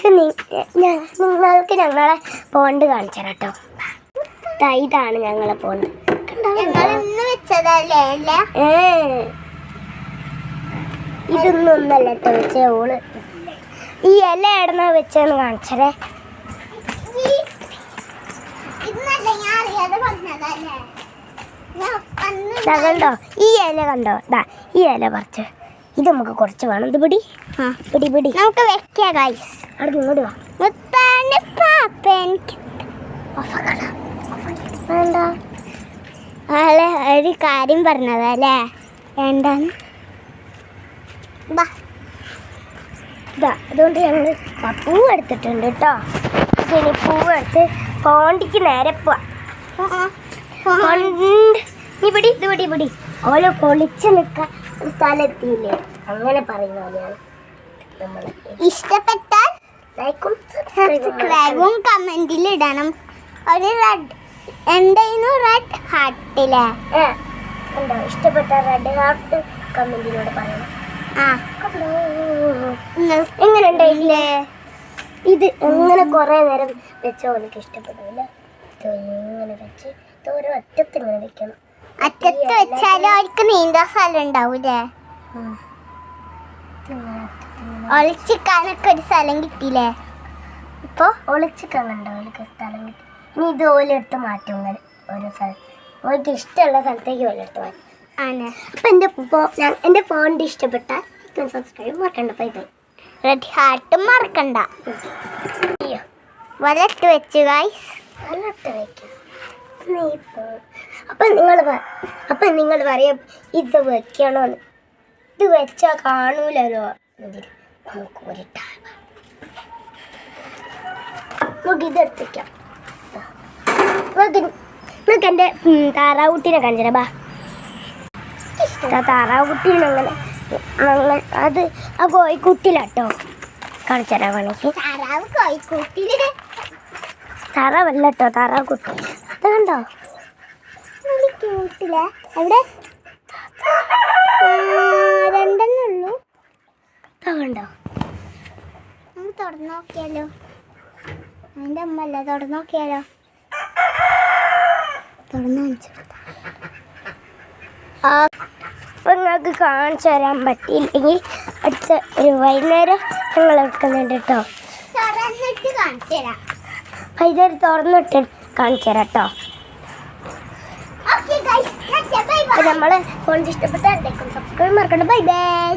നിങ്ങൾക്ക് ഞങ്ങളെ പോണ്ട് കാണിച്ചു കേട്ടോ. ഇതാണ് ഞങ്ങളെ പോണ്ട്. ഇതൊന്നും ഒന്നല്ല കേട്ടോ വെച്ചേ. ഓള് ഈ ഇല എവിടുന്ന വെച്ചെന്ന് കാണിച്ചേ. കണ്ടോ ഈ ഇല കണ്ടോ? ഈ ഇല പറിച്ച് ഇത് നമുക്ക് കുറച്ച് വേണം. ഇത് പിടി പിടി പിടി നമുക്ക് വെക്കാം ഗൈസ്. അവിടെ ഇങ്ങോട്ട് വാ. വേണ്ട ആളെ ഒരു കാര്യം പറഞ്ഞതല്ലേ വേണ്ടാന്ന്. അതുകൊണ്ട് ഞങ്ങൾ പൂവ് എടുത്തിട്ടുണ്ട് കേട്ടോ. ഇനി പൂവ് എടുത്ത് പോണ്ടിക്ക് നേരെ പോവാ. നീ പിടി ഇത് പിടി പിടി. ഓരോ പൊളിച്ച് നിൽക്കാൻ ഒരു സ്ഥലത്തില്ലേ അങ്ങനെ പറയുന്ന പോലെയാണ്. നമ്മൾ ഇഷ്ടപ്പെട്ടാൽ ലൈക്കും സബ്സ്ക്രൈബും കമന്റിൽ ഇടണം. ഒരു റെഡ് എന്തായിരുന്നു റെഡ് ഹാർട്ടില്ലേ ഉണ്ടോ? ഇഷ്ടപ്പെട്ട റെഡ് ഹാർട്ട് കമന്റിലൂടെ പറയണം. എങ്ങനെ ഉണ്ടായില്ലേ? ഇത് എങ്ങനെ കുറെ നേരം വെച്ചോ എനിക്ക് ഇഷ്ടപ്പെടില്ല. ഇങ്ങനെ വെച്ച് ഓരോ അറ്റത്ത് ഇങ്ങനെ വെക്കണം. അറ്റത്ത് വെച്ചാലും അവർക്ക് നീന്താൻ സ്ഥലം ഉണ്ടാവൂലേ? ഒളിച്ചിക്കാനൊക്കെ ഒരു സ്ഥലം കിട്ടിയില്ലേ? ഇപ്പൊ ഒളിച്ചിക്കാൻ കണ്ടോ അവർക്ക് സ്ഥലം കിട്ടി. ഇനി ഇത് ഓലെടുത്ത് മാറ്റും. ഇങ്ങനെ ഓരോ സ്ഥലം ഓർക്ക് ഇഷ്ടമുള്ള സ്ഥലത്തേക്ക് ഓലെടുത്ത് മാറ്റും. അപ്പം എൻ്റെ ഫോണിൻ്റെ ഇഷ്ടപ്പെട്ടാൽ സബ്സ്ക്രൈബ് മറക്കണ്ട. Bye bye. റെഡ് ഹാർട്ടും മറക്കണ്ട. വലട്ട് വെച്ചു ഗൈസ്. വലട്ട് വയ്ക്കാം. അപ്പം നിങ്ങൾ പറയാം ഇത് വെക്കണോന്ന്. ഇത് വെച്ചാൽ കാണൂലല്ലോ. നമുക്ക് നമുക്ക് ഇതെടുത്തേക്കാം. നമുക്ക് എൻ്റെ താറാവുട്ടീനെ കാണിച്ചേ. ബാ താറാവുട്ടീനങ്ങനെ അത് ആ കോഴിക്കുട്ടിലാട്ടോ കാണിച്ചു തരാൻ വേണമെങ്കിൽ. താറാവ് കോഴിക്കുട്ടിൽ താറാവല്ല കേട്ടോ താറാവ് കുട്ടി. അത് കണ്ടോ ക്യൂട്ടില്ല. എവിടെ രണ്ടെണ്ണേ ഉള്ളൂ. കണ്ടോ? നമുക്ക് തുറന്നു നോക്കിയാലോ? അതിൻ്റെ അമ്മ അല്ല, തുറന്നു നോക്കിയാലോ? തുറന്നു കാണിച്ചു. അപ്പം നിങ്ങൾക്ക് കാണിച്ചു തരാൻ പറ്റിയില്ലെങ്കിൽ അടുത്ത ഒരു വൈകുന്നേരം ഞങ്ങൾ വെക്കുന്നുണ്ട് കേട്ടോ. വൈകുന്നേരം തുറന്നിട്ട് കാണിച്ചു തരാം കേട്ടോ. നമ്മൾ ഫോൺ ഇഷ്ടപ്പെട്ടാൽ സബ്സ്ക്രൈബ് മറക്കണ്ട. Bye bye.